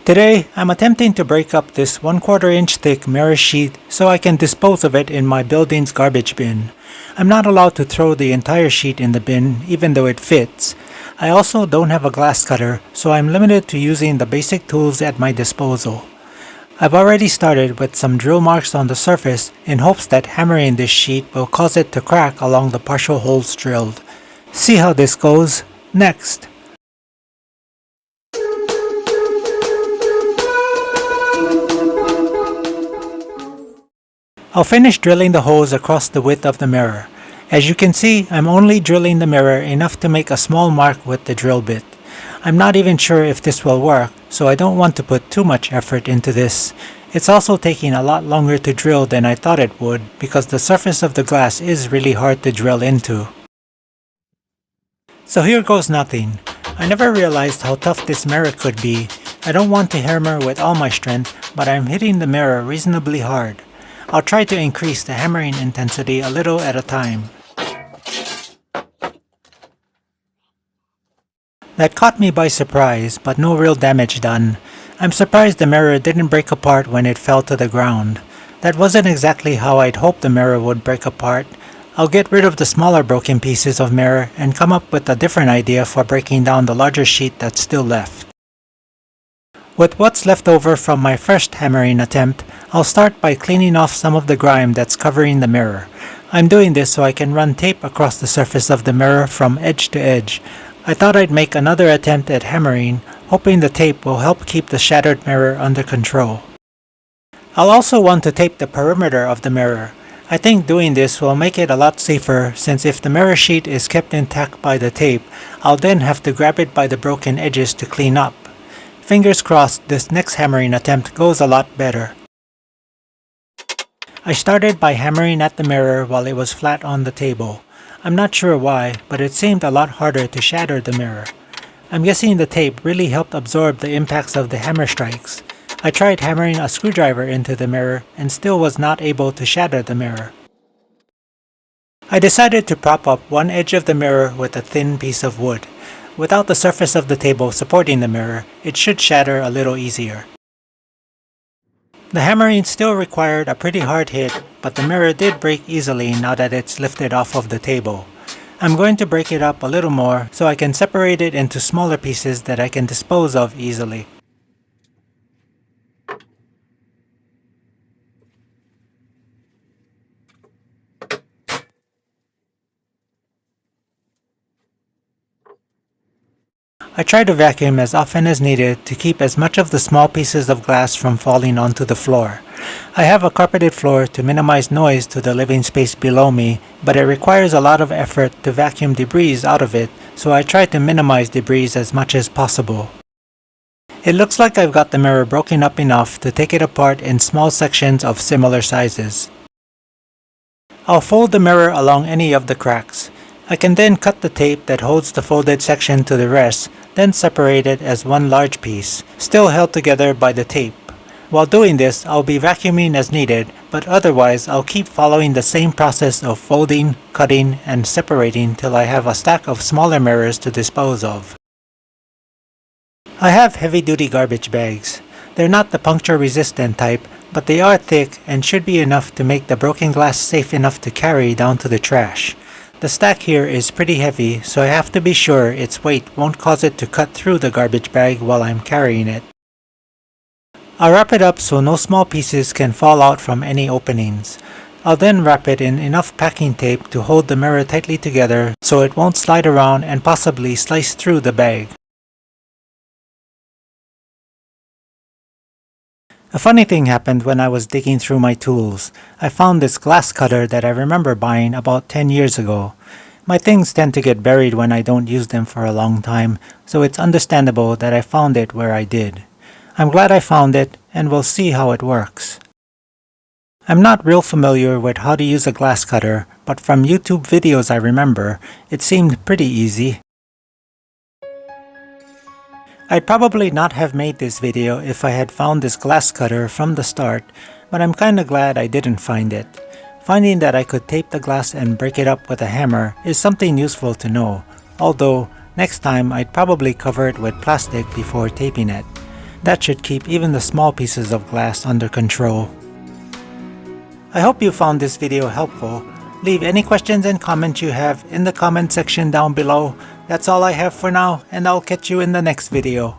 Today, I'm attempting to break up this 1/4 inch thick mirror sheet so I can dispose of it in my building's garbage bin. I'm not allowed to throw the entire sheet in the bin even though it fits. I also don't have a glass cutter, so I'm limited to using the basic tools at my disposal. I've already started with some drill marks on the surface in hopes that hammering this sheet will cause it to crack along the partial holes drilled. See how this goes next. I'll finish drilling the holes across the width of the mirror. As you can see, I'm only drilling the mirror enough to make a small mark with the drill bit. I'm not even sure if this will work, so I don't want to put too much effort into this. It's also taking a lot longer to drill than I thought it would because the surface of the glass is really hard to drill into. So here goes nothing. I never realized how tough this mirror could be. I don't want to hammer with all my strength, but I'm hitting the mirror reasonably hard. I'll try to increase the hammering intensity a little at a time. That caught me by surprise, but no real damage done. I'm surprised the mirror didn't break apart when it fell to the ground. That wasn't exactly how I'd hoped the mirror would break apart. I'll get rid of the smaller broken pieces of mirror and come up with a different idea for breaking down the larger sheet that's still left. With what's left over from my first hammering attempt, I'll start by cleaning off some of the grime that's covering the mirror. I'm doing this so I can run tape across the surface of the mirror from edge to edge. I thought I'd make another attempt at hammering, hoping the tape will help keep the shattered mirror under control. I'll also want to tape the perimeter of the mirror. I think doing this will make it a lot safer since if the mirror sheet is kept intact by the tape, I'll then have to grab it by the broken edges to clean up. Fingers crossed this next hammering attempt goes a lot better. I started by hammering at the mirror while it was flat on the table. I'm not sure why, but it seemed a lot harder to shatter the mirror. I'm guessing the tape really helped absorb the impacts of the hammer strikes. I tried hammering a screwdriver into the mirror and still was not able to shatter the mirror. I decided to prop up one edge of the mirror with a thin piece of wood. Without the surface of the table supporting the mirror, it should shatter a little easier. The hammering still required a pretty hard hit, but the mirror did break easily now that it's lifted off of the table. I'm going to break it up a little more so I can separate it into smaller pieces that I can dispose of easily. I try to vacuum as often as needed to keep as much of the small pieces of glass from falling onto the floor. I have a carpeted floor to minimize noise to the living space below me, but it requires a lot of effort to vacuum debris out of it, so I try to minimize debris as much as possible. It looks like I've got the mirror broken up enough to take it apart in small sections of similar sizes. I'll fold the mirror along any of the cracks. I can then cut the tape that holds the folded section to the rest, then separate it as one large piece, still held together by the tape. While doing this, I'll be vacuuming as needed, but otherwise I'll keep following the same process of folding, cutting, and separating till I have a stack of smaller mirrors to dispose of. I have heavy-duty garbage bags. They're not the puncture-resistant type, but they are thick and should be enough to make the broken glass safe enough to carry down to the trash. The stack here is pretty heavy, so I have to be sure its weight won't cause it to cut through the garbage bag while I'm carrying it. I'll wrap it up so no small pieces can fall out from any openings. I'll then wrap it in enough packing tape to hold the mirror tightly together so it won't slide around and possibly slice through the bag. A funny thing happened when I was digging through my tools. I found this glass cutter that I remember buying about 10 years ago. My things tend to get buried when I don't use them for a long time, so it's understandable that I found it where I did. I'm glad I found it, and we'll see how it works. I'm not real familiar with how to use a glass cutter, but from YouTube videos I remember, it seemed pretty easy. I'd probably not have made this video if I had found this glass cutter from the start, but I'm kinda glad I didn't find it. Finding that I could tape the glass and break it up with a hammer is something useful to know, although next time I'd probably cover it with plastic before taping it. That should keep even the small pieces of glass under control. I hope you found this video helpful. Leave any questions and comments you have in the comment section down below. That's all I have for now, and I'll catch you in the next video.